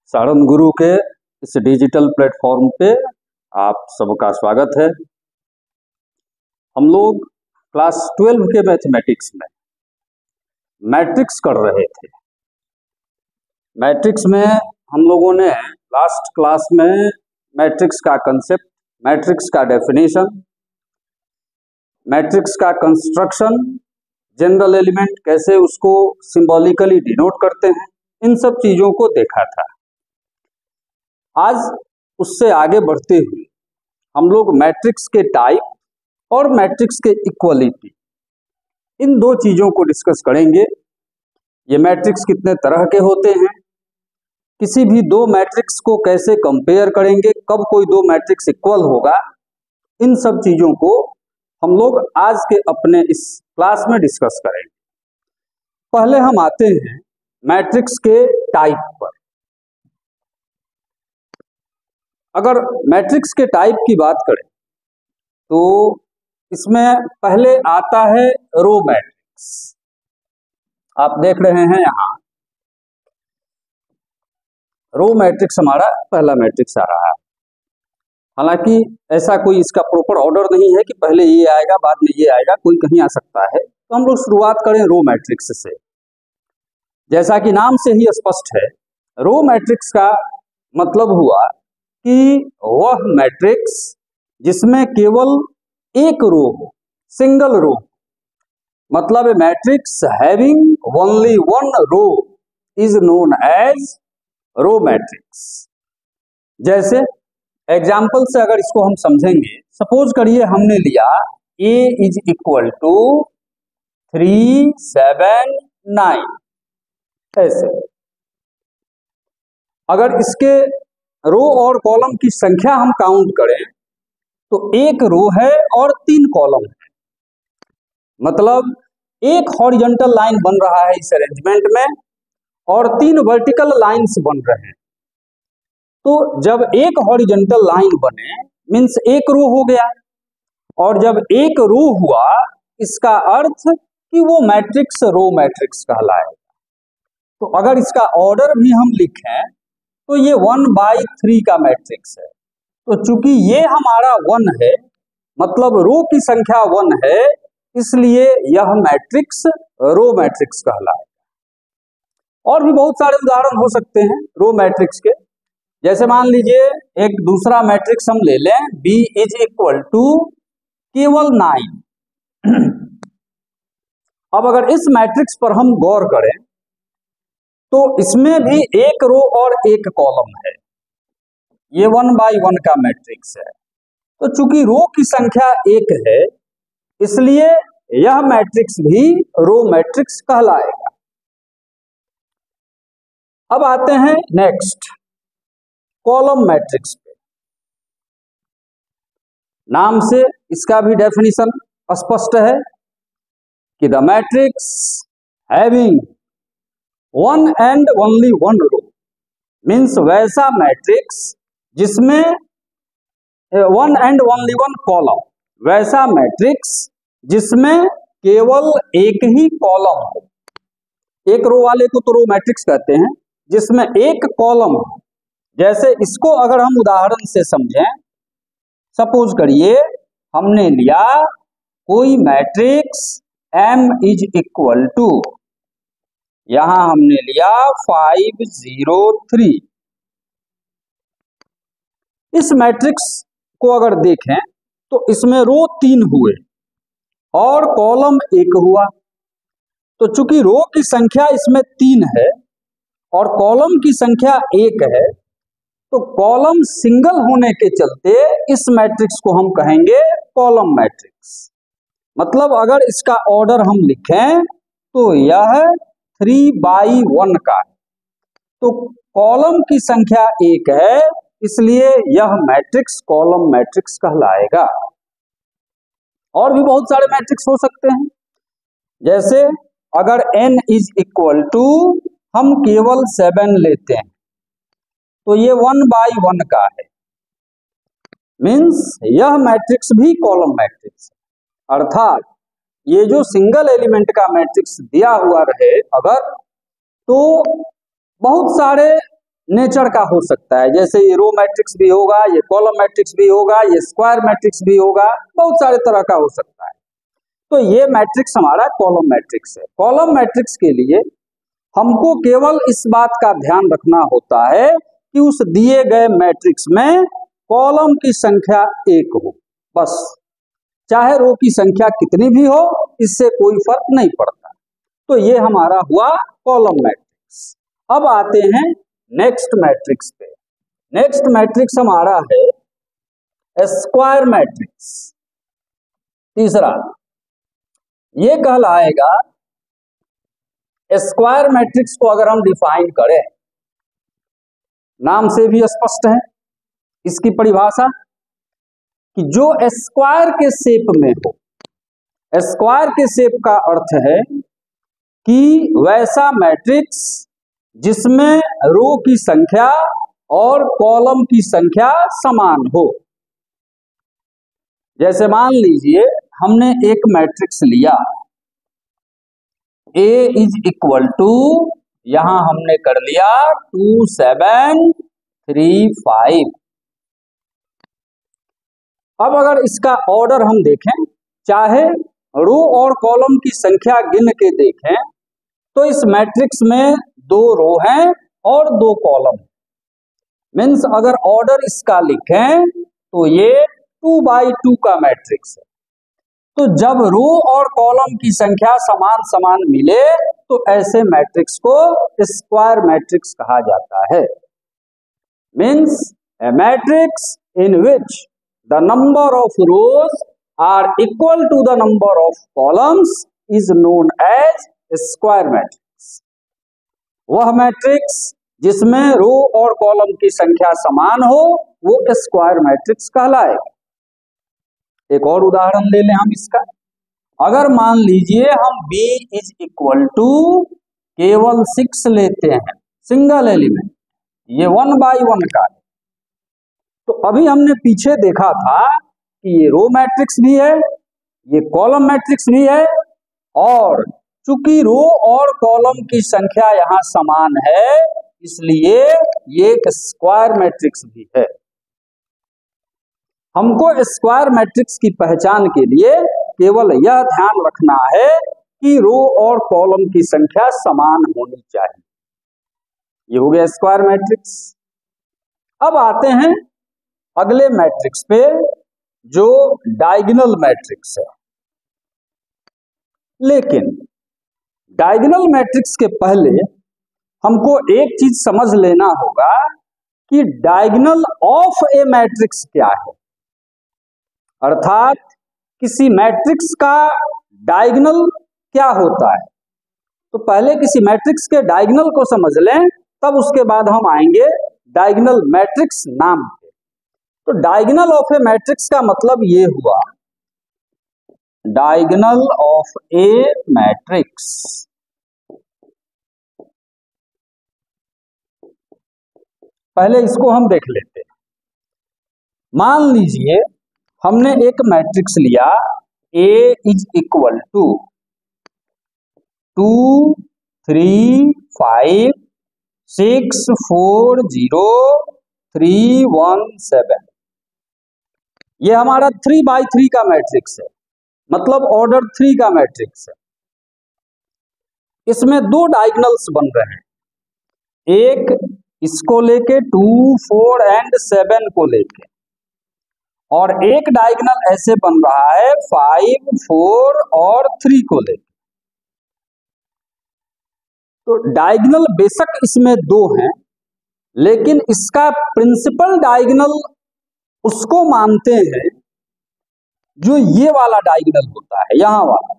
सारण गुरु के इस digital platform पे आप सबका स्वागत है। हम लोग क्लास 12 के मैथमेटिक्स में मैट्रिक्स कर रहे थे। मैट्रिक्स में हम लोगों ने लास्ट क्लास में मैट्रिक्स का कंसेप्ट, मैट्रिक्स का डेफिनेशन, मैट्रिक्स का कंस्ट्रक्शन, जनरल एलिमेंट कैसे उसको सिंबॉलिकली डिनोट करते हैं, इन सब चीजों को देखा था। आज उससे आगे बढ़ते हुए हम लोग मैट्रिक्स के टाइप और मैट्रिक्स के इक्वलिटी, इन दो चीजों को डिस्कस करेंगे। ये मैट्रिक्स कितने तरह के होते हैं, किसी भी दो मैट्रिक्स को कैसे कंपेयर करेंगे, कब कोई दो मैट्रिक्स इक्वल होगा, इन सब चीजों को हम लोग आज के अपने इस क्लास में डिस्कस करेंगे। पहले हम आते हैं मैट्रिक्स के टाइप पर। अगर मैट्रिक्स के टाइप की बात करें तो इसमें पहले आता है रो मैट्रिक्स। आप देख रहे हैं यहाँ रो मैट्रिक्स हमारा पहला मैट्रिक्स आ रहा है। हालांकि ऐसा कोई इसका प्रॉपर ऑर्डर नहीं है कि पहले ये आएगा बाद में ये आएगा, कोई कहीं आ सकता है। तो हम लोग शुरुआत करें रो मैट्रिक्स से। जैसा कि नाम से ही स्पष्ट है, रो मैट्रिक्स का मतलब हुआ कि वह मैट्रिक्स जिसमें केवल एक रो हो, सिंगल रो, मतलब a matrix having only one row is known as row matrix. जैसे एग्जाम्पल से अगर इसको हम समझेंगे, सपोज करिए हमने लिया A इज इक्वल टू 3, 7, 9। ऐसे अगर इसके रो और कॉलम की संख्या हम काउंट करें तो एक रो है और 3 कॉलम है, मतलब एक हॉरिजॉन्टल लाइन बन रहा है इस अरेंजमेंट में और 3 वर्टिकल लाइंस बन रहे हैं। तो जब एक हॉरिजॉन्टल लाइन बने मीन्स एक रो हो गया, और जब एक रो हुआ इसका अर्थ कि वो मैट्रिक्स रो मैट्रिक्स कहलाएगा। तो अगर इसका ऑर्डर भी हम लिखें तो ये 1/3 का मैट्रिक्स है। तो चूंकि ये हमारा 1 है, मतलब रो की संख्या 1 है, इसलिए यह मैट्रिक्स रो मैट्रिक्स कहलाएगा। और भी बहुत सारे उदाहरण हो सकते हैं रो मैट्रिक्स के। जैसे मान लीजिए एक दूसरा मैट्रिक्स हम ले लें, B इज इक्वल टू केवल 9। अब अगर इस मैट्रिक्स पर हम गौर करें तो इसमें भी एक रो और एक कॉलम है। ये 1/1 का मैट्रिक्स है। तो चूंकि रो की संख्या 1 है, इसलिए यह मैट्रिक्स भी रो मैट्रिक्स कहलाएगा। अब आते हैं नेक्स्ट कॉलम मैट्रिक्स पे। नाम से इसका भी डेफिनेशन स्पष्ट है कि the matrix having one and only one row means वैसा मैट्रिक्स जिसमें one and only one column, वैसा मैट्रिक्स जिसमें केवल एक ही कॉलम हो। एक रो वाले को तो रो मैट्रिक्स कहते हैं, जिसमें एक कॉलम हो। जैसे इसको अगर हम उदाहरण से समझें, सपोज करिए हमने लिया कोई matrix M is equal to, यहां हमने लिया 5, 0, 3। इस मैट्रिक्स को अगर देखें तो इसमें रो 3 हुए और कॉलम 1 हुआ। तो चूंकि रो की संख्या इसमें 3 है और कॉलम की संख्या 1 है, तो कॉलम सिंगल होने के चलते इस मैट्रिक्स को हम कहेंगे कॉलम मैट्रिक्स। मतलब अगर इसका ऑर्डर हम लिखें तो यह 3/1 का है। तो कॉलम की संख्या 1 है, इसलिए यह मैट्रिक्स कॉलम मैट्रिक्स कहलाएगा। और भी बहुत सारे मैट्रिक्स हो सकते हैं। जैसे अगर n इज इक्वल टू हम केवल 7 लेते हैं तो ये 1/1 का है, मीन्स यह मैट्रिक्स भी कॉलम मैट्रिक्स है। अर्थात ये जो सिंगल एलिमेंट का मैट्रिक्स दिया हुआ रहे अगर, तो बहुत सारे नेचर का हो सकता है, जैसे ये रो मैट्रिक्स भी होगा, ये कॉलम मैट्रिक्स भी होगा, ये स्क्वायर मैट्रिक्स भी होगा, बहुत सारे तरह का हो सकता है। तो ये मैट्रिक्स हमारा कॉलम मैट्रिक्स है। कॉलम मैट्रिक्स के लिए हमको केवल इस बात का ध्यान रखना होता है कि उस दिए गए मैट्रिक्स में कॉलम की संख्या 1 हो, बस। चाहे रो की संख्या कितनी भी हो, इससे कोई फर्क नहीं पड़ता। तो ये हमारा हुआ कॉलम मैट्रिक्स। अब आते हैं नेक्स्ट मैट्रिक्स पे। नेक्स्ट मैट्रिक्स हमारा है स्क्वायर मैट्रिक्स। तीसरा ये कहलाएगा, स्क्वायर मैट्रिक्स को अगर हम डिफाइन करें, नाम से भी स्पष्ट है इसकी परिभाषा, कि जो स्क्वायर के शेप में हो। स्क्वायर के शेप का अर्थ है कि वैसा मैट्रिक्स जिसमें रो की संख्या और कॉलम की संख्या समान हो। जैसे मान लीजिए हमने एक मैट्रिक्स लिया, A इज इक्वल टू, यहां हमने कर लिया 2 7 3 5। अब अगर इसका ऑर्डर हम देखें, चाहे रो और कॉलम की संख्या गिन के देखें, तो इस मैट्रिक्स में 2 रो हैं और 2 कॉलम। मीन्स अगर ऑर्डर इसका लिखें तो ये 2 by 2 का मैट्रिक्स है। तो जब रो और कॉलम की संख्या समान समान मिले तो ऐसे मैट्रिक्स को स्क्वायर मैट्रिक्स कहा जाता है। Means a matrix in which the number of rows are equal to the number of columns is known as square matrix. वह मैट्रिक्स जिसमें रो और कॉलम की संख्या समान हो वो स्क्वायर मैट्रिक्स कहलाएगा। एक और उदाहरण ले लें हम इसका। अगर मान लीजिए हम B इज इक्वल टू केवल 6 लेते हैं, सिंगल एलिमेंट, ये 1 by 1 का है। तो अभी हमने पीछे देखा था कि ये रो मैट्रिक्स भी है, ये कॉलम मैट्रिक्स भी है, और चूंकि रो और कॉलम की संख्या यहां समान है इसलिए ये एक स्क्वायर मैट्रिक्स भी है। हमको स्क्वायर मैट्रिक्स की पहचान के लिए केवल यह ध्यान रखना है कि रो और कॉलम की संख्या समान होनी चाहिए। ये हो गया स्क्वायर मैट्रिक्स। अब आते हैं अगले मैट्रिक्स पे, जो डायगोनल मैट्रिक्स है। लेकिन डायगोनल मैट्रिक्स के पहले हमको एक चीज समझ लेना होगा कि डायगोनल ऑफ ए मैट्रिक्स क्या है। अर्थात किसी मैट्रिक्स का डायगोनल क्या होता है। तो पहले किसी मैट्रिक्स के डायगोनल को समझ लें, तब उसके बाद हम आएंगे डायगोनल मैट्रिक्स नाम पे। तो डायगोनल ऑफ ए मैट्रिक्स का मतलब ये हुआ, डायगोनल ऑफ ए मैट्रिक्स। पहले इसको हम देख लेते हैं। मान लीजिए हमने एक मैट्रिक्स लिया, A इज इक्वल टू 2 3 5 6 4 0 3 1 7। ये हमारा 3 by 3 का मैट्रिक्स है, मतलब ऑर्डर 3 का मैट्रिक्स है। इसमें 2 डायगोनल्स बन रहे हैं, एक इसको लेके 2 4 एंड 7 को लेके, और एक डायगोनल ऐसे बन रहा है 5 4 और 3 को लेके। तो डायगोनल बेशक इसमें 2 हैं, लेकिन इसका प्रिंसिपल डायगोनल उसको मानते हैं जो ये वाला डायगोनल होता है, यहां वाला।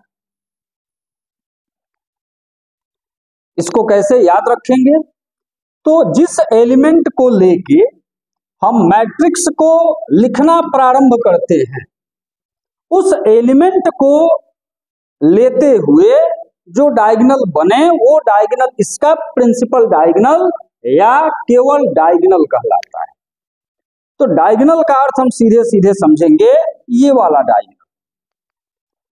इसको कैसे याद रखेंगे? तो जिस एलिमेंट को लेके हम मैट्रिक्स को लिखना प्रारंभ करते हैं, उस एलिमेंट को लेते हुए जो डायगोनल बने वो डायगोनल इसका प्रिंसिपल डायगोनल या केवल डायगोनल कहलाता है। तो डायगोनल का अर्थ हम सीधे सीधे समझेंगे, ये वाला डायगोनल,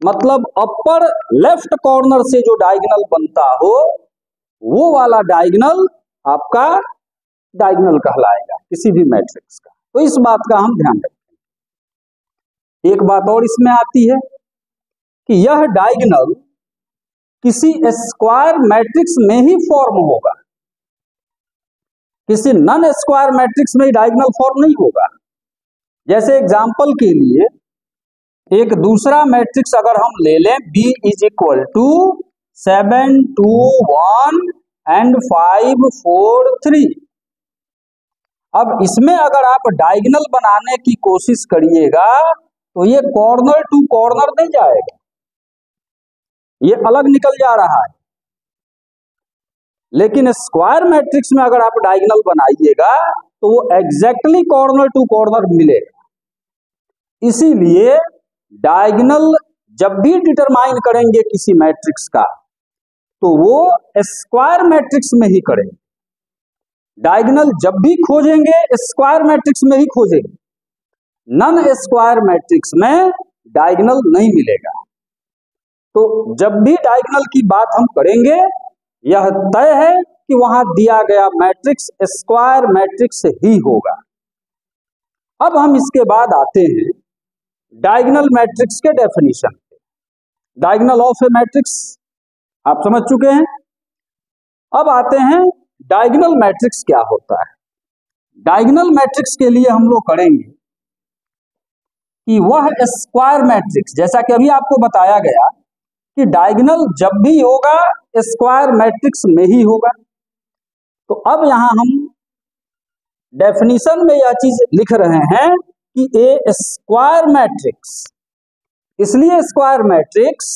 मतलब अपर लेफ्ट कॉर्नर से जो डायगोनल बनता हो वो वाला डायगोनल आपका डायगोनल कहलाएगा किसी भी मैट्रिक्स का। तो इस बात का हम ध्यान रखें। एक बात और इसमें आती है कि यह डायगोनल किसी स्क्वायर मैट्रिक्स में ही फॉर्म होगा, किसी नॉन स्क्वायर मैट्रिक्स में डायगोनल फॉर्म नहीं होगा। जैसे एग्जांपल के लिए एक दूसरा मैट्रिक्स अगर हम ले लें, B is equal to 7 2 1 and 5 4 3। अब इसमें अगर आप डायगोनल बनाने की कोशिश करिएगा तो ये कॉर्नर टू कॉर्नर नहीं जाएगा, ये अलग निकल जा रहा है। लेकिन स्क्वायर मैट्रिक्स में अगर आप डायगोनल बनाइएगा तो वो एग्जैक्टली कॉर्नर टू कॉर्नर मिलेगा। इसीलिए डायगोनल जब भी डिटरमाइन करेंगे किसी मैट्रिक्स का तो वो स्क्वायर मैट्रिक्स में ही करेंगे। डायगोनल जब भी खोजेंगे स्क्वायर मैट्रिक्स में ही खोजेंगे, नॉन स्क्वायर मैट्रिक्स में डायगोनल नहीं मिलेगा। तो जब भी डायगोनल की बात हम करेंगे यह तय है कि वहां दिया गया मैट्रिक्स स्क्वायर मैट्रिक्स ही होगा। अब हम इसके बाद आते हैं डायगोनल मैट्रिक्स के डेफिनेशन पे। डायगोनल ऑफ ए मैट्रिक्स आप समझ चुके हैं। अब आते हैं डायगोनल मैट्रिक्स क्या होता है। डायगोनल मैट्रिक्स के लिए हम लोग करेंगे कि वह स्क्वायर मैट्रिक्स, जैसा कि अभी आपको बताया गया कि डायगोनल जब भी होगा स्क्वायर मैट्रिक्स में ही होगा। तो अब यहां हम डेफिनेशन में यह चीज लिख रहे हैं कि ए स्क्वायर मैट्रिक्स, इसलिए स्क्वायर मैट्रिक्स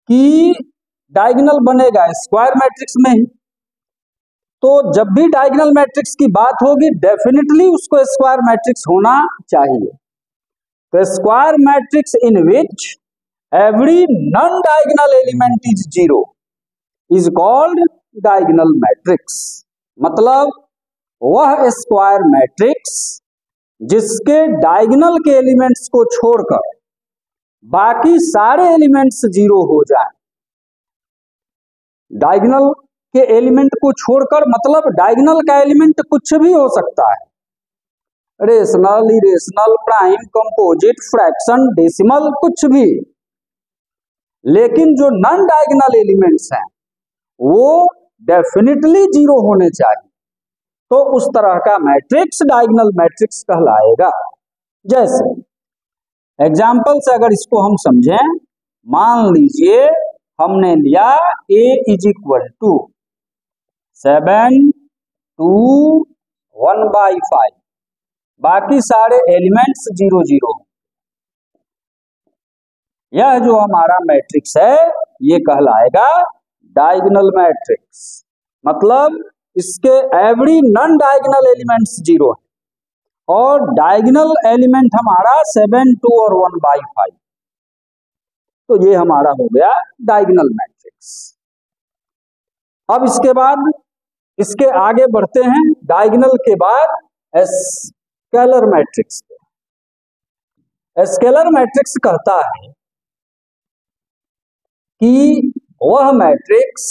की डायगोनल बनेगा स्क्वायर मैट्रिक्स में ही। तो जब भी डायगोनल मैट्रिक्स की बात होगी डेफिनेटली उसको स्क्वायर मैट्रिक्स होना चाहिए। तो square matrix in which every non-diagonal element is zero is called diagonal matrix। मतलब वह स्क्वायर मैट्रिक्स जिसके डायगोनल के एलिमेंट्स को छोड़कर बाकी सारे एलिमेंट्स जीरो हो जाएं। डायगोनल के एलिमेंट को छोड़कर मतलब डायगोनल का एलिमेंट कुछ भी हो सकता है, rational, irrational, prime, composite, fraction, decimal, कुछ भी। लेकिन जो नॉन डायगोनल एलिमेंट्स हैं वो डेफिनेटली जीरो होने चाहिए। तो उस तरह का मैट्रिक्स डायगोनल मैट्रिक्स कहलाएगा। जैसे एग्जाम्पल से अगर इसको हम समझें, मान लीजिए हमने लिया A इज इक्वल टू 7 2 1/5, बाकी सारे एलिमेंट्स 0 0। यह जो हमारा मैट्रिक्स है ये कहलाएगा डायगोनल मैट्रिक्स। मतलब इसके एवरी नॉन डायगोनल एलिमेंट्स 0 है और डायगोनल एलिमेंट हमारा 7 2 और 1/5। तो ये हमारा हो गया डायगोनल मैट्रिक्स। अब इसके बाद इसके आगे बढ़ते हैं, डायगोनल के बाद स्केलर मैट्रिक्स पे। स्केलर मैट्रिक्स कहता है कि वह मैट्रिक्स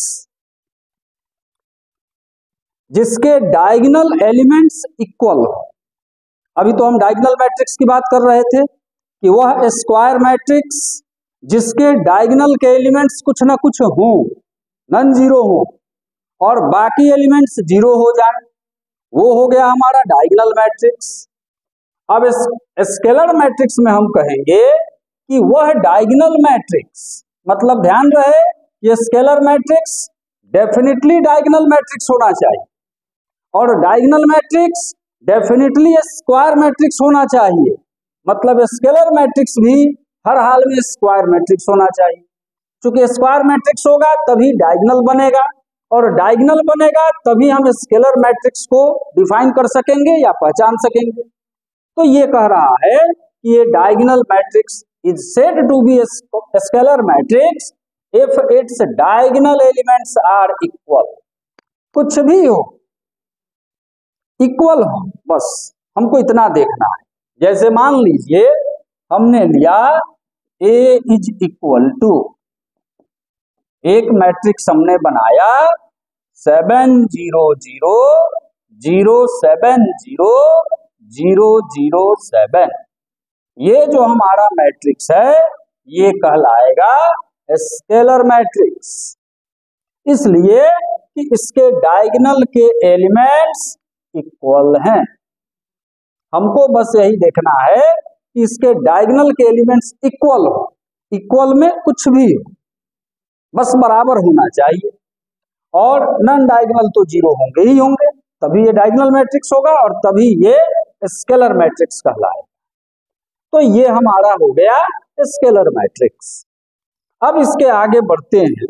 जिसके डायगोनल एलिमेंट्स इक्वल हो। अभी तो हम डायगोनल मैट्रिक्स की बात कर रहे थे कि वह स्क्वायर मैट्रिक्स जिसके डायगोनल के एलिमेंट्स कुछ ना कुछ हो, नॉन जीरो हो और बाकी एलिमेंट्स जीरो हो जाए, वो हो गया हमारा डायगोनल मैट्रिक्स। अब स्केलर मैट्रिक्स में हम कहेंगे कि वह डायगोनल मैट्रिक्स, मतलब ध्यान रहे ये scalar matrix definitely diagonal matrix होना चाहिए और diagonal matrix definitely square matrix होना चाहिए। मतलब स्केलर मैट्रिक्स भी हर हाल में स्क्वायर मैट्रिक्स होना चाहिए। क्योंकि स्क्वायर मैट्रिक्स होगा तभी डायगोनल बनेगा और डायगोनल बनेगा तभी हम स्केलर मैट्रिक्स को डिफाइन कर सकेंगे या पहचान सकेंगे। तो ये कह रहा है कि ये diagonal matrix is said to be a scalar matrix if its diagonal elements are equal। कुछ भी हो, इक्वल हो, बस हमको इतना देखना है। जैसे मान लीजिए हमने लिया A इज इक्वल टू, एक मैट्रिक्स हमने बनाया 7 0 0 0700007। ये जो हमारा मैट्रिक्स है ये कहलाएगा स्केलर मैट्रिक्स, इसलिए कि इसके डायगोनल के एलिमेंट्स इक्वल हैं। हमको बस यही देखना है कि इसके डायगोनल के एलिमेंट्स इक्वल हो, इक्वल में कुछ भी हो, बस बराबर होना चाहिए। और नॉन डायगोनल तो जीरो होंगे ही होंगे, तभी ये डायगोनल मैट्रिक्स होगा और तभी ये स्केलर मैट्रिक्स कहलाएगा। तो ये हमारा हो गया स्केलर मैट्रिक्स। अब इसके आगे बढ़ते हैं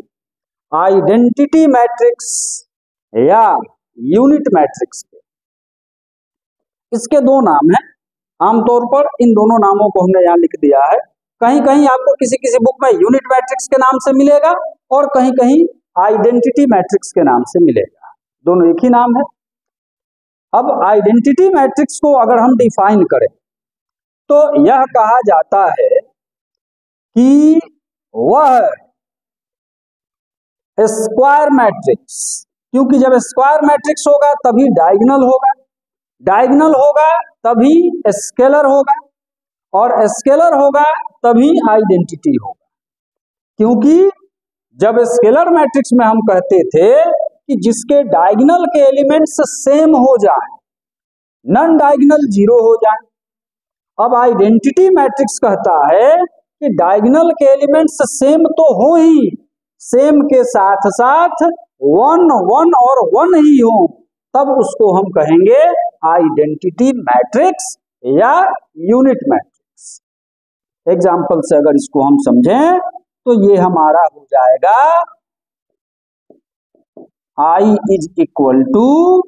आइडेंटिटी मैट्रिक्स या यूनिट मैट्रिक्स पे। इसके दो नाम हैं, आमतौर पर इन दोनों नामों को हमने यहाँ लिख दिया है। कहीं कहीं आपको किसी किसी बुक में यूनिट मैट्रिक्स के नाम से मिलेगा और कहीं कहीं आइडेंटिटी मैट्रिक्स के नाम से मिलेगा, दोनों एक ही नाम है। अब आइडेंटिटी मैट्रिक्स को अगर हम डिफाइन करें तो यह कहा जाता है कि वह स्क्वायर मैट्रिक्स, क्योंकि जब स्क्वायर मैट्रिक्स होगा तभी डायगोनल होगा, डायगोनल होगा तभी स्केलर होगा और स्केलर होगा तभी आइडेंटिटी होगा। क्योंकि जब स्केलर मैट्रिक्स में हम कहते थे कि जिसके डायगोनल के एलिमेंट्स सेम हो जाए, नॉन डायगोनल जीरो हो जाए। अब आइडेंटिटी मैट्रिक्स कहता है कि डायगोनल के एलिमेंट्स सेम तो हो ही, सेम के साथ साथ 1 1 और 1 ही हो, तब उसको हम कहेंगे आइडेंटिटी मैट्रिक्स या यूनिट मैट्रिक्स। एग्जाम्पल से अगर इसको हम समझें तो ये हमारा हो जाएगा I इज इक्वल टू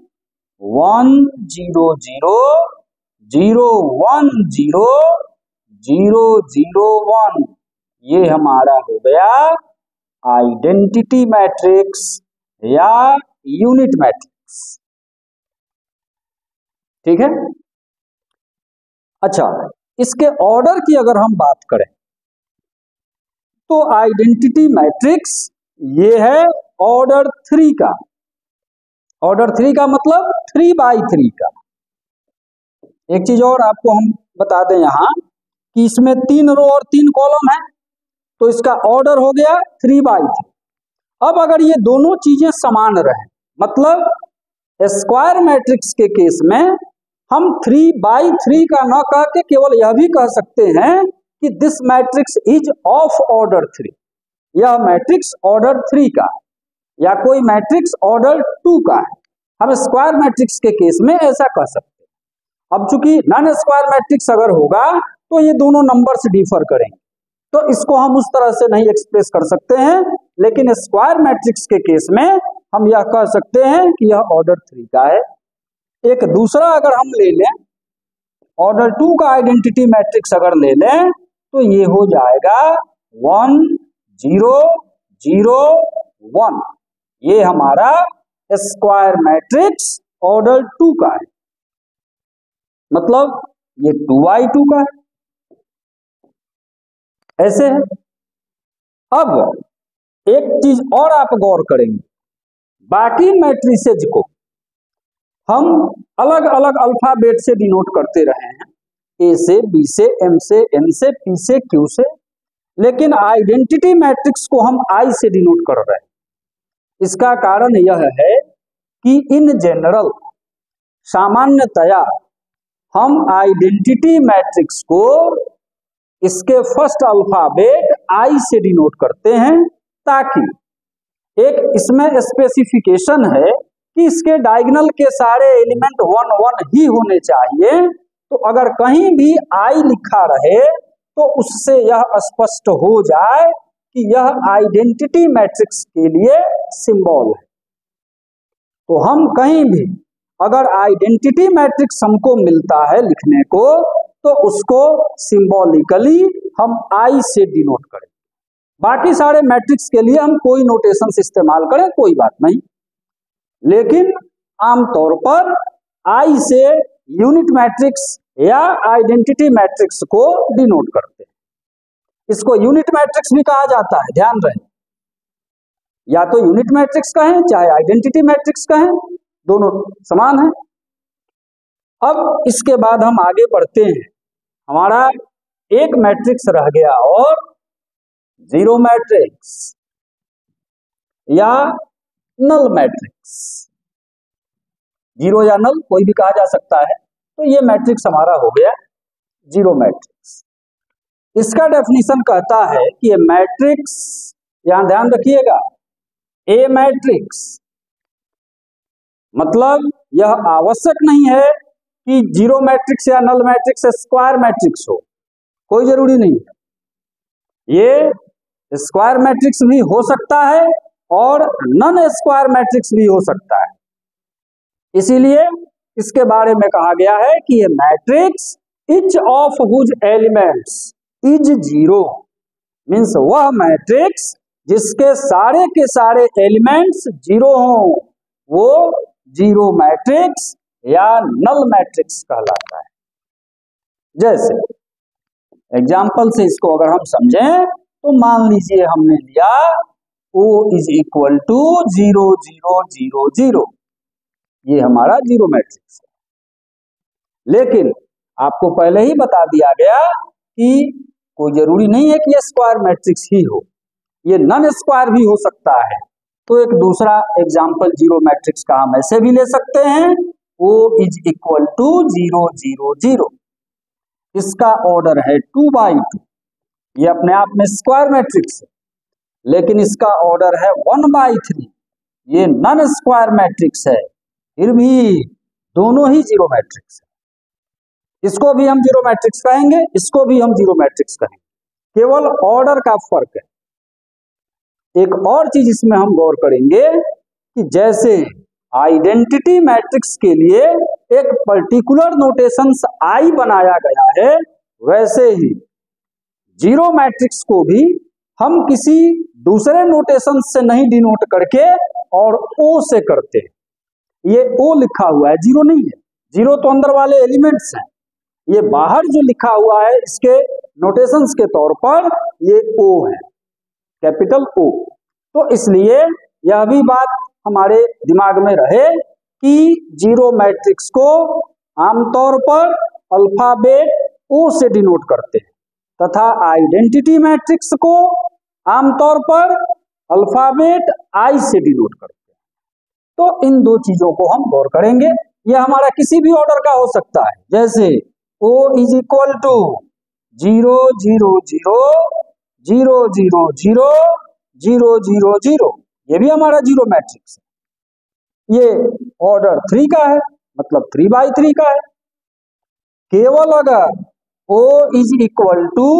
1 0 0 0 1 0 0 0 1। ये हमारा हो गया आइडेंटिटी मैट्रिक्स या यूनिट मैट्रिक्स। ठीक है। अच्छा, इसके ऑर्डर की अगर हम बात करें तो आइडेंटिटी मैट्रिक्स ये है ऑर्डर 3 का। ऑर्डर 3 का मतलब 3 बाई 3 का। एक चीज और आपको हम बता दें यहाँ कि इसमें 3 रो और 3 कॉलम है, तो इसका ऑर्डर हो गया 3 बाई 3। अब अगर ये दोनों चीजें समान रहे, मतलब स्क्वायर मैट्रिक्स के केस में हम 3 बाई 3 का न कह के केवल यह भी कह सकते हैं कि this matrix is of order 3, यह मैट्रिक्स ऑर्डर 3 का, या कोई मैट्रिक्स ऑर्डर 2 का है। हम स्क्वायर मैट्रिक्स के केस में ऐसा कह सकते हैं। अब चूंकि नॉन स्क्वायर मैट्रिक्स अगर होगा तो ये दोनों नंबर्स डिफर करेंगे, तो इसको हम उस तरह से नहीं एक्सप्रेस कर सकते हैं, लेकिन स्क्वायर मैट्रिक्स के केस में हम यह कह सकते हैं कि यह ऑर्डर 3 का है। एक दूसरा अगर हम ले लें, ऑर्डर 2 का आइडेंटिटी मैट्रिक्स अगर ले लें तो ये हो जाएगा 1 0 0 1। ये हमारा स्क्वायर मैट्रिक्स ऑर्डर 2 का है, मतलब ये 2 बाई 2 का है। ऐसे है। अब एक चीज और आप गौर करेंगे, बाकी मैट्रिसेज को हम अलग अलग अल्फाबेट से डिनोट करते रहे हैं, ए से, बी से, एम से, एन से, पी से, क्यू से, लेकिन आइडेंटिटी मैट्रिक्स को हम आई से डिनोट कर रहे हैं। इसका कारण यह है कि इन जनरल, सामान्यतया हम आइडेंटिटी मैट्रिक्स को इसके फर्स्ट अल्फाबेट आई से डिनोट करते हैं, ताकि एक इसमें स्पेसिफिकेशन है कि इसके डायगोनल के सारे एलिमेंट 1 1 ही होने चाहिए। तो अगर कहीं भी आई लिखा रहे तो उससे यह स्पष्ट हो जाए कि यह आइडेंटिटी मैट्रिक्स के लिए सिंबल है। तो हम कहीं भी अगर आइडेंटिटी मैट्रिक्स हमको मिलता है लिखने को, तो उसको सिंबॉलिकली हम आई से डिनोट करें। बाकी सारे मैट्रिक्स के लिए हम कोई नोटेशंस इस्तेमाल करें, कोई बात नहीं, लेकिन आमतौर पर आई से यूनिट मैट्रिक्स या आइडेंटिटी मैट्रिक्स को डिनोट करते हैं। इसको यूनिट मैट्रिक्स भी कहा जाता है, ध्यान रहे। या तो यूनिट मैट्रिक्स कहें चाहे आइडेंटिटी मैट्रिक्स कहें, दोनों समान है। अब इसके बाद हम आगे बढ़ते हैं। हमारा एक मैट्रिक्स रह गया और जीरो मैट्रिक्स या नल मैट्रिक्स, जीरो या नल कोई भी कहा जा सकता है। तो ये मैट्रिक्स हमारा हो गया जीरो मैट्रिक्स। इसका डेफिनेशन कहता है कि ये मैट्रिक्स, यहां ध्यान रखिएगा, ए मैट्रिक्स मतलब यह आवश्यक नहीं है कि जीरो मैट्रिक्स या नल मैट्रिक्स स्क्वायर मैट्रिक्स हो, कोई जरूरी नहीं है। ये स्क्वायर मैट्रिक्स भी हो सकता है और नन स्क्वायर मैट्रिक्स भी हो सकता है। इसीलिए इसके बारे में कहा गया है कि ये matrix each of whose elements is zero, means वह मैट्रिक्स जिसके सारे के सारे एलिमेंट्स जीरो हों वो जीरो मैट्रिक्स या नल मैट्रिक्स कहलाता है। जैसे एग्जाम्पल से इसको अगर हम समझें तो मान लीजिए हमने लिया O इज इक्वल टू 0 0 0 0, ये हमारा जीरो मैट्रिक्स है। लेकिन आपको पहले ही बता दिया गया कि कोई जरूरी नहीं है कि ये स्क्वायर मैट्रिक्स ही हो, ये नन स्क्वायर भी हो सकता है। तो एक दूसरा एग्जाम्पल जीरो मैट्रिक्स का हम ऐसे भी ले सकते हैं, O इज इक्वल टू 0 0 0, इसका ऑर्डर है 2/2, ये अपने आप में स्क्वायर मैट्रिक्स है, लेकिन इसका ऑर्डर है 1/3, ये नन स्क्वायर मैट्रिक्स है, फिर भी दोनों ही जीरो मैट्रिक्स है। इसको भी हम जीरो मैट्रिक्स कहेंगे, इसको भी हम जीरो मैट्रिक्स कहेंगे, केवल ऑर्डर का फर्क है। एक और चीज इसमें हम गौर करेंगे कि जैसे आइडेंटिटी मैट्रिक्स के लिए एक पर्टिकुलर नोटेशंस आई बनाया गया है, वैसे ही जीरो मैट्रिक्स को भी हम किसी दूसरे नोटेशन से नहीं डिनोट करके और ओ से करते हैं। ये ओ लिखा हुआ है, जीरो नहीं है, जीरो तो अंदर वाले एलिमेंट्स हैं, ये बाहर जो लिखा हुआ है इसके नोटेशंस के तौर पर ये ओ है, कैपिटल ओ। तो इसलिए यह भी बात हमारे दिमाग में रहे कि जीरो मैट्रिक्स को आमतौर पर अल्फाबेट ओ से डिनोट करते हैं तथा आइडेंटिटी मैट्रिक्स को आमतौर पर अल्फाबेट आई से डिनोट करते हैं। तो इन दो चीजों को हम गौर करेंगे। यह हमारा किसी भी ऑर्डर का हो सकता है, जैसे O इज इक्वल टू 0 0 0 0 0 0 0 0 0, ये भी हमारा जीरो मैट्रिक्स है। ये ऑर्डर 3 का है, मतलब 3/3 का है। केवल अगर O इज इक्वल टू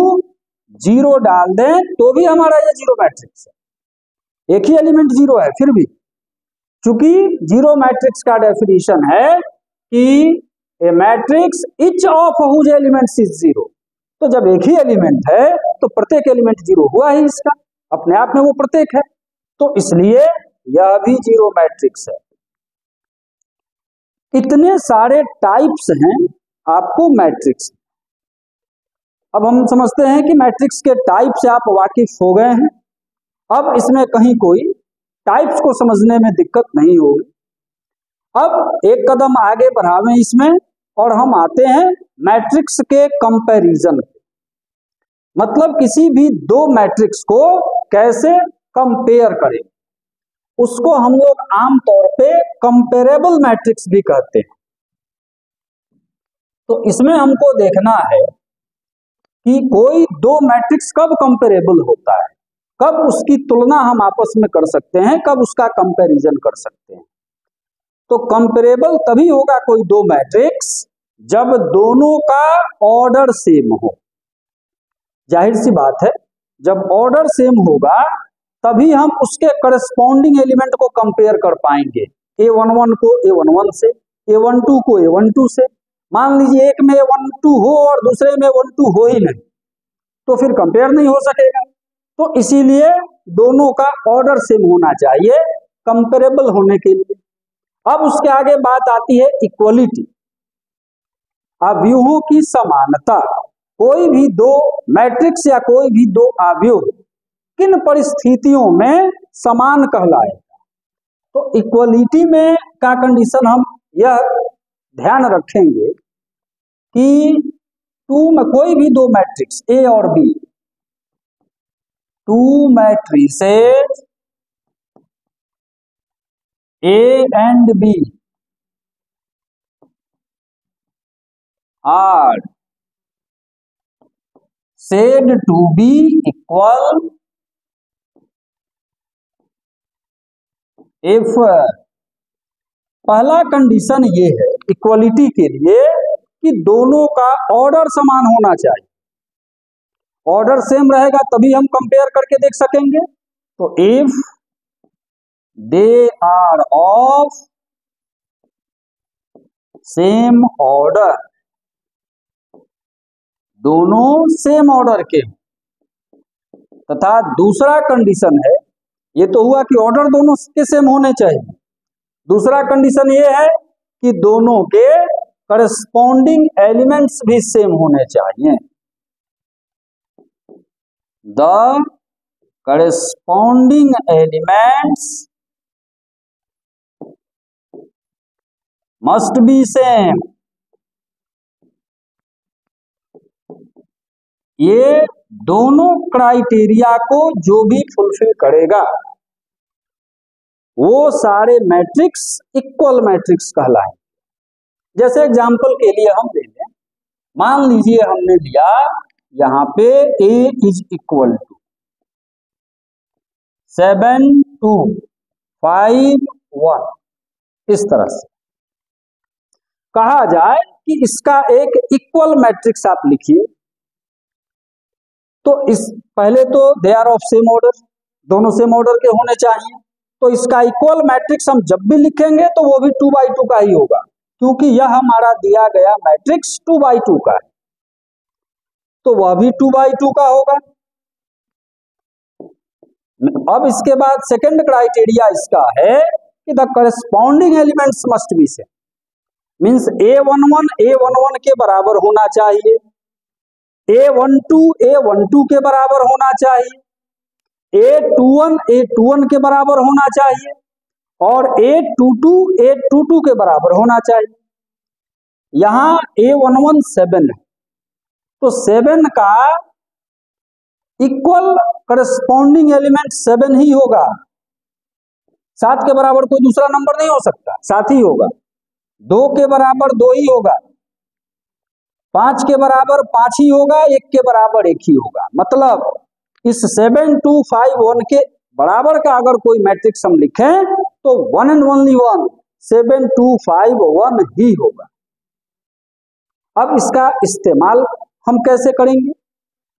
0 डाल दें तो भी हमारा ये जीरो मैट्रिक्स है, एक ही एलिमेंट जीरो है फिर भी, चूंकि जीरो मैट्रिक्स का डेफिनेशन है कि a matrix each of whose elements is zero. तो जब एक ही एलिमेंट है तो प्रत्येक एलिमेंट जीरो हुआ ही, इसका अपने आप में वो प्रत्येक है, तो इसलिए यह भी जीरो मैट्रिक्स है। इतने सारे टाइप्स हैं आपको मैट्रिक्स। अब हम समझते हैं कि मैट्रिक्स के टाइप से आप वाकिफ हो गए हैं, अब इसमें कहीं कोई टाइप्स को समझने में दिक्कत नहीं होगी। अब एक कदम आगे बढ़ावें इसमें और हम आते हैं मैट्रिक्स के कंपैरिजन, मतलब किसी भी दो मैट्रिक्स को कैसे कंपेयर करें, उसको हम लोग आमतौर पे कंपेरेबल मैट्रिक्स भी कहते हैं। तो इसमें हमको देखना है कि कोई दो मैट्रिक्स कब कंपेरेबल होता है, कब उसकी तुलना हम आपस में कर सकते हैं, कब उसका कंपैरिजन कर सकते हैं। तो कंपेरेबल तभी होगा कोई दो मैट्रिक्स जब दोनों का ऑर्डर सेम हो। जाहिर सी बात है, जब ऑर्डर सेम होगा तभी हम उसके करस्पॉन्डिंग एलिमेंट को कंपेयर कर पाएंगे, A11 को A11 से, A12 को A12 से। मान लीजिए एक में A12 हो और दूसरे में A12 हो ही नहीं, तो फिर कंपेयर नहीं हो सकेगा। तो इसीलिए दोनों का ऑर्डर सेम होना चाहिए कंपेरेबल होने के लिए। अब उसके आगे बात आती है इक्वलिटी, अवयवों की समानता। कोई भी दो मैट्रिक्स या कोई भी दो अवयव किन परिस्थितियों में समान कहलाएगा। तो इक्वलिटी में का कंडीशन हम यह ध्यान रखेंगे कि टू में कोई भी दो मैट्रिक्स ए और B, two matrices A and B are said to be equal if पहला कंडीशन ये है इक्वलिटी के लिए कि दोनों का ऑर्डर समान होना चाहिए। ऑर्डर सेम रहेगा तभी हम कंपेयर करके देख सकेंगे। तो if they are of same order, दोनों सेम ऑर्डर के, तथा दूसरा कंडीशन है, ये तो हुआ कि ऑर्डर दोनों के सेम होने चाहिए। दूसरा कंडीशन ये है कि दोनों के करस्पॉन्डिंग एलिमेंट्स भी सेम होने चाहिए। The corresponding elements must be same. ये दोनों क्राइटेरिया को जो भी फुलफिल करेगा वो सारे मैट्रिक्स इक्वल मैट्रिक्स कहलाएंगे। जैसे एग्जांपल के लिए हम ले लें, मान लीजिए हमने लिया यहां पे A इज इक्वल टू 7 2 5 1, इस तरह से कहा जाए कि इसका एक इक्वल मैट्रिक्स आप लिखिए। तो इस पहले तो they are of same order, दोनों सेम ऑर्डर के होने चाहिए। तो इसका इक्वल मैट्रिक्स हम जब भी लिखेंगे तो वो भी 2/2 का ही होगा, क्योंकि यह हमारा दिया गया मैट्रिक्स 2/2 का है, तो वह भी 2/2 का होगा। अब इसके बाद सेकंड क्राइटेरिया इसका है कि the corresponding elements must be same, means A11 के बराबर होना चाहिए, A12 के बराबर होना चाहिए, A21 के बराबर होना चाहिए, और A22 के बराबर होना चाहिए। यहां A11 7 है, तो 7 का इक्वल करस्पॉन्डिंग एलिमेंट 7 ही होगा। 7 के बराबर कोई दूसरा नंबर नहीं हो सकता, 7 ही होगा। 2 के बराबर 2 ही होगा, 5 के बराबर 5 ही होगा, 1 के बराबर 1 ही होगा। मतलब इस 7 2 5 1 के बराबर का अगर कोई मैट्रिक्स हम लिखें तो 1 and only 1 7 2 5 1 ही होगा। अब इसका इस्तेमाल हम कैसे करेंगे,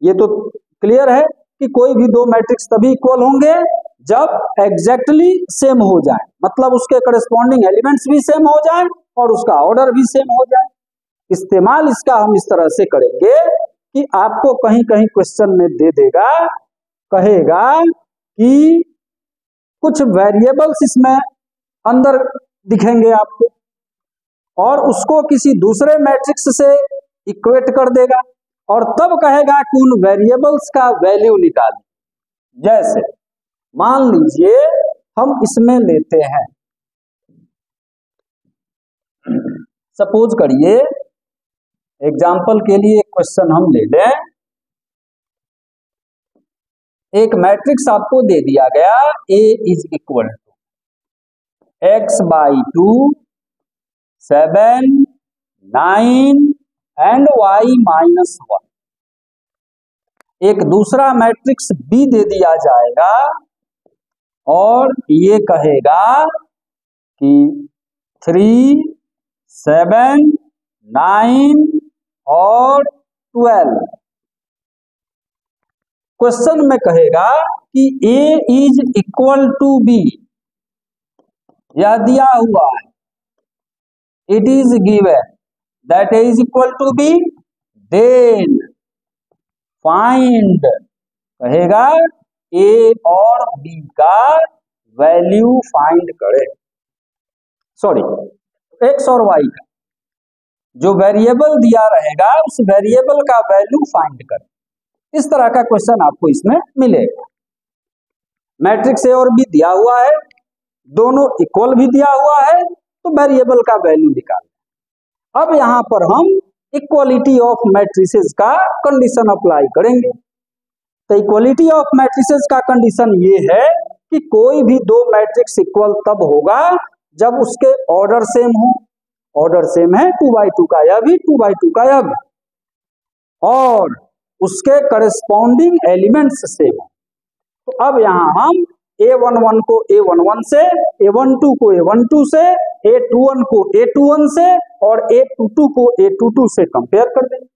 ये तो क्लियर है कि कोई भी दो मैट्रिक्स तभी इक्वल होंगे जब एग्जैक्टली सेम हो जाए, मतलब उसके करस्पॉन्डिंग एलिमेंट्स भी सेम हो जाए और उसका ऑर्डर भी सेम हो जाए। इस्तेमाल इसका हम इस तरह से करेंगे कि आपको कहीं कहीं क्वेश्चन में दे देगा, कहेगा कि कुछ वेरिएबल्स इसमें अंदर दिखेंगे आपको, और उसको किसी दूसरे मैट्रिक्स से इक्वेट कर देगा और तब कहेगा कि उन वेरिएबल्स का वैल्यू निकालें। जैसे मान लीजिए हम इसमें लेते हैं, सपोज करिए एग्जाम्पल के लिए क्वेश्चन हम ले लें, एक मैट्रिक्स आपको दे दिया गया A is equal to x/2 7 9 and y-1। एक दूसरा मैट्रिक्स B दे दिया जाएगा और ये कहेगा कि 3 7 9 और 12। क्वेश्चन में कहेगा कि A is equal to B, यह दिया हुआ है, it is given that A is equal to B, then find, कहेगा A और B का वैल्यू फाइंड करें, सॉरी x और y का जो वेरिएबल दिया रहेगा उस वेरिएबल का वैल्यू फाइंड करें। इस तरह का क्वेश्चन आपको इसमें मिलेगा। मैट्रिक्स A और B दिया हुआ है, दोनों इक्वल भी दिया हुआ है, तो वेरिएबल का वैल्यू निकालें। अब यहां पर हम इक्वलिटी ऑफ मैट्रिसेस का कंडीशन अप्लाई करेंगे। तो इक्वलिटी ऑफ मैट्रिसेस का कंडीशन ये है कि कोई भी दो मैट्रिक्स इक्वल तब होगा जब उसके ऑर्डर सेम हो। ऑर्डर सेम है 2x2 का यह भी, 2x2 का यह भी, और उसके करस्पॉन्डिंग एलिमेंट्स सेम हो। तो अब यहां हम A11 को A11 से, A12 को A12 से, A21 को A21 से और A22 को A22 से कंपेयर कर देंगे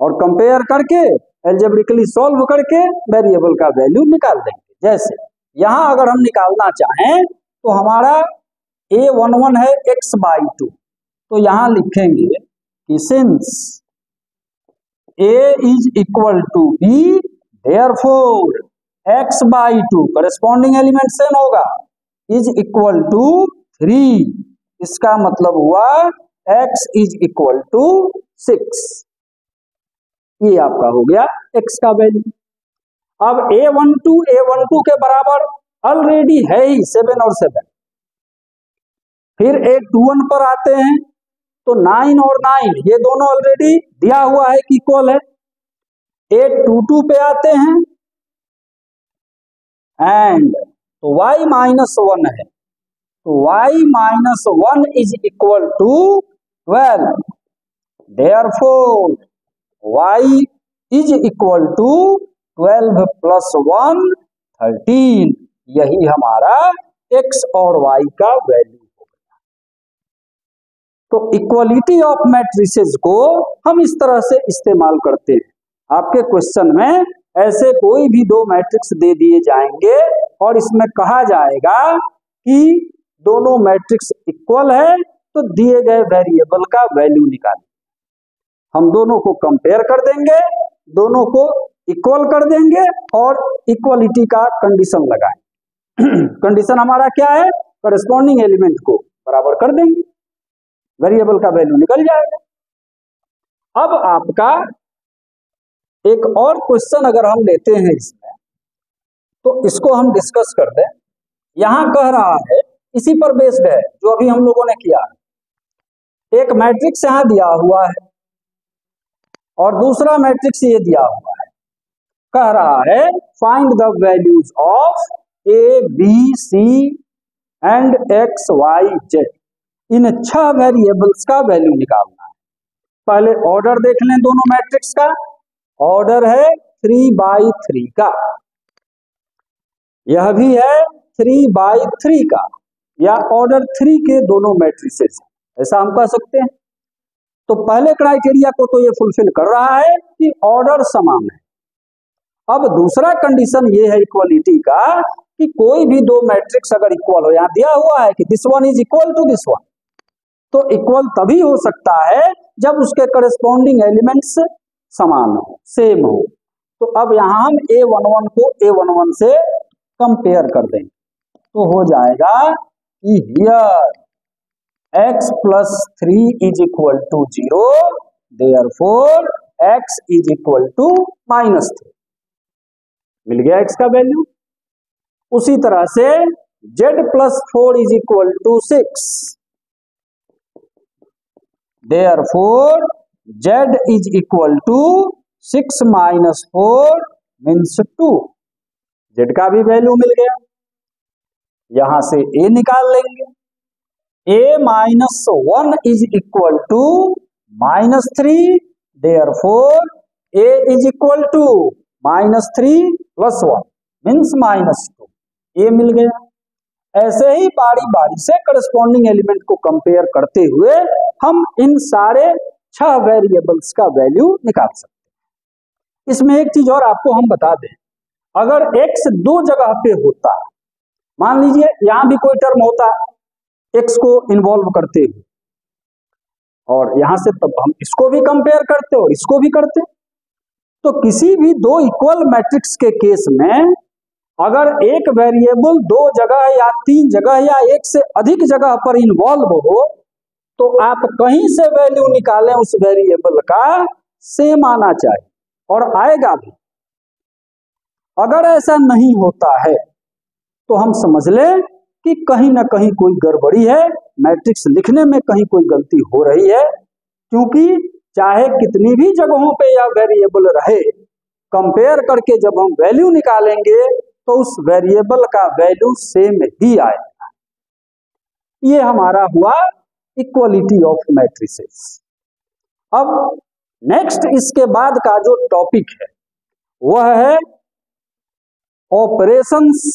और कंपेयर करके एल्जेब्रिकली सॉल्व करके वेरिएबल का वैल्यू निकाल देंगे। जैसे यहां अगर हम निकालना चाहें तो हमारा A11 है x/2, तो यहां लिखेंगे कि since A is equal to B, therefore x/2 corresponding element same होगा, इज इक्वल टू 3। इसका मतलब हुआ x इज इक्वल टू 6। ये आपका हो गया x का वैल्यू। अब A12 के बराबर ऑलरेडी है ही 7 और 7। फिर A21 पर आते हैं तो 9 और 9 ये दोनों ऑलरेडी दिया हुआ है कि इक्वल है। A22 पे आते हैं एंड तो y-1 है, तो y-1 is equal to 12, therefore y is equal to 12 plus 1 13। यही हमारा x और y का वैल्यू हो गया। तो इक्वलिटी ऑफ मैट्रिसेस को हम इस तरह से इस्तेमाल करते हैं। आपके क्वेश्चन में ऐसे कोई भी दो मैट्रिक्स दे दिए जाएंगे और इसमें कहा जाएगा कि दोनों मैट्रिक्स इक्वल है तो दिए गए वेरिएबल का वैल्यू निकालें। हम दोनों को कंपेयर कर देंगे, दोनों को इक्वल कर देंगे और इक्वलिटी का कंडीशन लगाएं। कंडीशन हमारा क्या है? करस्पॉन्डिंग एलिमेंट को बराबर कर देंगे, वेरिएबल का वैल्यू निकल जाएगा। अब आपका एक और क्वेश्चन अगर हम लेते हैं इसमें, तो इसको हम डिस्कस कर दें। यहां कह रहा है, इसी पर बेस्ड है जो अभी हम लोगों ने किया है। एक मैट्रिक्स यहां दिया हुआ है और दूसरा मैट्रिक्स ये दिया हुआ है। कह रहा है find the values of A, B, C and X, Y, Z। In 6 variables का वैल्यू निकालना है। पहले ऑर्डर देख लें दोनों मैट्रिक्स का। ऑर्डर है 3/3 का, यह भी है 3/3 का, या ऑर्डर 3 के दोनों मैट्रिसेस, ऐसा हम कह सकते हैं। तो पहले क्राइटेरिया को तो ये फुलफिल कर रहा है कि ऑर्डर समान है। अब दूसरा कंडीशन ये है इक्वलिटी का कि कोई भी दो मैट्रिक्स अगर इक्वल हो, यहां दिया हुआ है कि this one is equal to this one, तो इक्वल तभी हो सकता है जब उसके करस्पॉन्डिंग एलिमेंट्स समान हो, सेम हो। तो अब यहां हम A11 को A11 से कंपेयर कर देंगे, तो हो जाएगा कि here x plus 3 is equal to 0, therefore x is equal to -3। मिल गया x का वैल्यू। उसी तरह से z plus 4 is equal to 6, therefore z is equal to 6 minus 4 means 2। z का भी वैल्यू मिल गया। यहां से a निकाल लेंगे। a-1 is equal to -3, therefore a is equal to -3 plus 1 means -2। a मिल गया। ऐसे ही बारी बारी से करस्पॉन्डिंग एलिमेंट को कंपेयर करते हुए हम इन सारे 6 वेरिएबल्स का वैल्यू निकाल सकते हैं। इसमें एक चीज और आपको हम बता दें, अगर x 2 जगह पे होता, मान लीजिए यहां भी कोई टर्म होता x को इन्वॉल्व करते हुए, और यहां से तब हम इसको भी कंपेयर करते और इसको भी करते, तो किसी भी दो इक्वल मैट्रिक्स के केस में अगर एक वेरिएबल 2 जगह या 3 जगह या एक से अधिक जगह पर इन्वॉल्व हो, तो आप कहीं से वैल्यू निकालें उस वेरिएबल का सेम आना चाहिए और आएगा भी। अगर ऐसा नहीं होता है तो हम समझ लें कि कहीं ना कहीं कोई गड़बड़ी है, मैट्रिक्स लिखने में कहीं कोई गलती हो रही है, क्योंकि चाहे कितनी भी जगहों पे यह वेरिएबल रहे, कंपेयर करके जब हम वैल्यू निकालेंगे तो उस वेरिएबल का वैल्यू सेम ही आएगा। ये हमारा हुआ इक्वलिटी ऑफ मैट्रिसेस। अब नेक्स्ट इसके बाद का जो टॉपिक है वह है ऑपरेशंस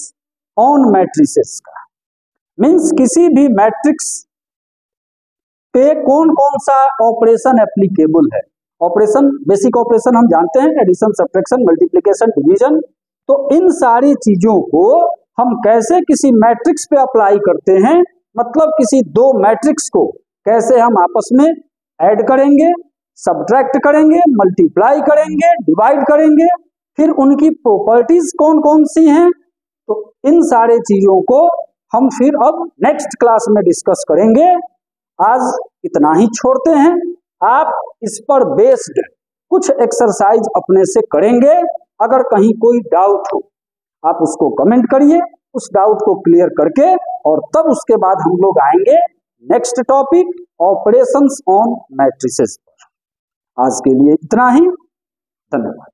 ऑन मैट्रिसेस का। मीन्स किसी भी मैट्रिक्स पे कौन कौन सा ऑपरेशन एप्लीकेबल है। ऑपरेशन, बेसिक ऑपरेशन हम जानते हैं, एडिशन, सब्ट्रैक्शन, मल्टीप्लिकेशन, डिवीजन। तो इन सारी चीजों को हम कैसे किसी मैट्रिक्स पे अप्लाई करते हैं, मतलब किसी दो मैट्रिक्स को कैसे हम आपस में ऐड करेंगे, सब्ट्रैक्ट करेंगे, मल्टीप्लाई करेंगे, डिवाइड करेंगे, फिर उनकी प्रॉपर्टीज कौन कौन सी हैं। तो इन सारे चीजों को हम फिर अब नेक्स्ट क्लास में डिस्कस करेंगे। आज इतना ही छोड़ते हैं। आप इस पर बेस्ड कुछ एक्सरसाइज अपने से करेंगे। अगर कहीं कोई डाउट हो आप उसको कमेंट करिए, उस डाउट को क्लियर करके और तब उसके बाद हम लोग आएंगे next topic operations on matrices पर। आज के लिए इतना ही, धन्यवाद।